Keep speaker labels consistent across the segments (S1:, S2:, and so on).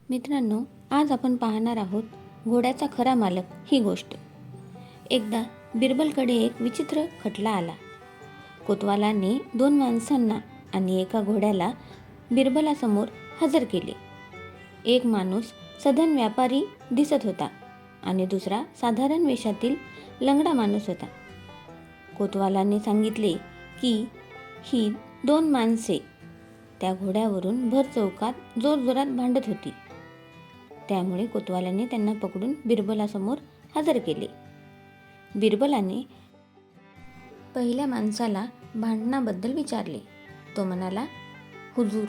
S1: मित्रांनो, आज आपण पाहणार आहोत घोड्याचा खरा मालक ही गोष्ट. एकदा बिरबलकडे एक विचित्र खटला आला. कोतवालाने 2 माणसांना आणि एका घोड्याला बिरबलासमोर हजर केले. एक माणूस सधन व्यापारी दिसत होता आणि दुसरा साधारण वेशातील लंगडा माणूस होता. कोतवालाने सांगितले की ही 2 माणसे त्या घोड्यावरून भर चौकात जोरजोरात भांडत होती. त्यामुळे कोतवालाने त्यांना पकडून बिरबलासमोर हजर केले. बिरबलाने पहिल्या माणसाला भांडणाबद्दल विचारले. तो म्हणाला, हुजूर,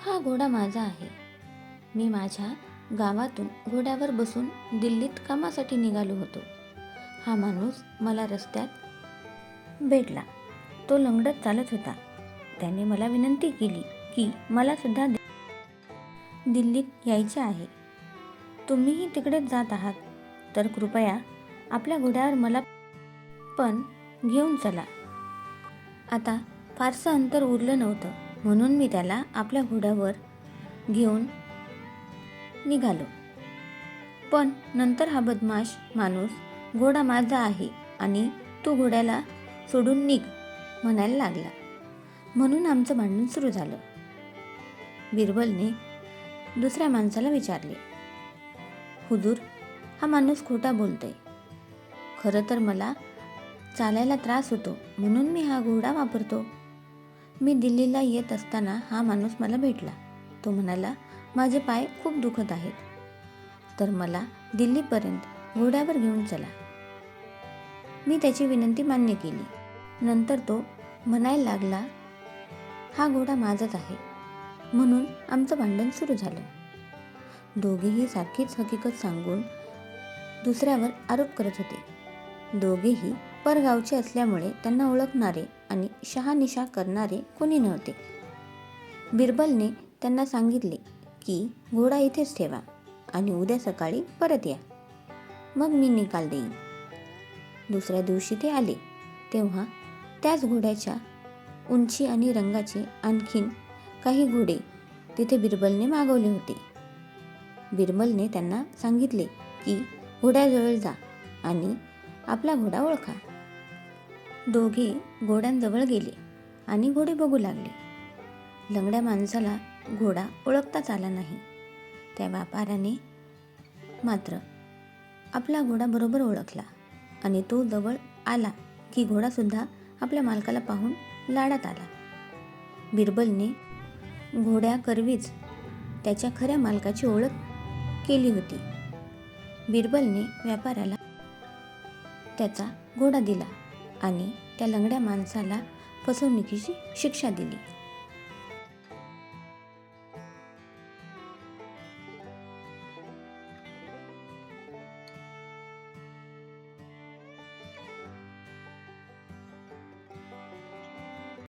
S1: हा घोडा माझा आहे. मी माझ्या गावातून घोड्यावर बसून दिल्लीत कामासाठी निघालो होतो. हा माणूस मला रस्त्यात भेटला. तो लंगडत चालत होता. त्याने मला विनंती केली की मला सुद्धा दिल्लीत यायचे आहे. तुम्हीही तिकडेच जात आहात तर कृपया आपल्या घोड्यावर मला पण घेऊन चला. आता फारसं अंतर उरलं नव्हतं, म्हणून मी त्याला आपल्या घोड्यावर घेऊन निघालो. पण नंतर हा बदमाश माणूस घोडा माझा आहे आणि तू घोड्याला सोडून निघ म्हणायला लागला. म्हणून आमचं भांडण सुरू झालं. बिरबलने दुसऱ्या माणसाला विचारले, हुजूर, हा माणूस खोटा बोलतोय. खरं तर मला चालायला त्रास होतो म्हणून मी हा घोडा वापरतो. मी दिल्लीला येत असताना हा माणूस मला भेटला. तो म्हणाला, माझे पाय खूप दुखत आहेत, तर मला दिल्लीपर्यंत घोड्यावर घेऊन चला. मी त्याची विनंती मान्य केली. नंतर तो म्हणायला लागला, हा घोडा माझाच आहे. म्हणून आमचं भांडण सुरू झालं. दोघेही सारखीच हकीकत सांगून दुसऱ्यावर आरोप करत होते. दोघेही परगावचे असल्यामुळे त्यांना ओळखणारे आणि शहानिशा करणारे कोणी नव्हते. बिरबलने त्यांना सांगितले की घोडा इथेच ठेवा आणि उद्या सकाळी परत या, मग मी निकाल देईन. दुसऱ्या दिवशी ते आले तेव्हा त्याच घोड्याच्या उंची आणि रंगाचे आणखीन काही घोडे तिथे बिरबलने मागवले होते. बिरबलने त्यांना सांगितले की घोड्याजवळ जा आणि आपला घोडा ओळखा. दोघे घोड्यांजवळ गेले आणि घोडे बघू लागले. लंगड्या माणसाला घोडा ओळखताच आला नाही. त्या व्यापाऱ्याने मात्र आपला घोडा बरोबर ओळखला आणि तो जवळ आला की घोडासुद्धा आपल्या मालकाला पाहून लाडात आला. बिरबलने घोड्याकरवीच त्याच्या खऱ्या मालकाची ओळख केली होती. बिरबलने व्यापाऱ्याला त्याचा घोडा दिला आणि त्या लंगड्या माणसाला फसवणुकीची शिक्षा दिली.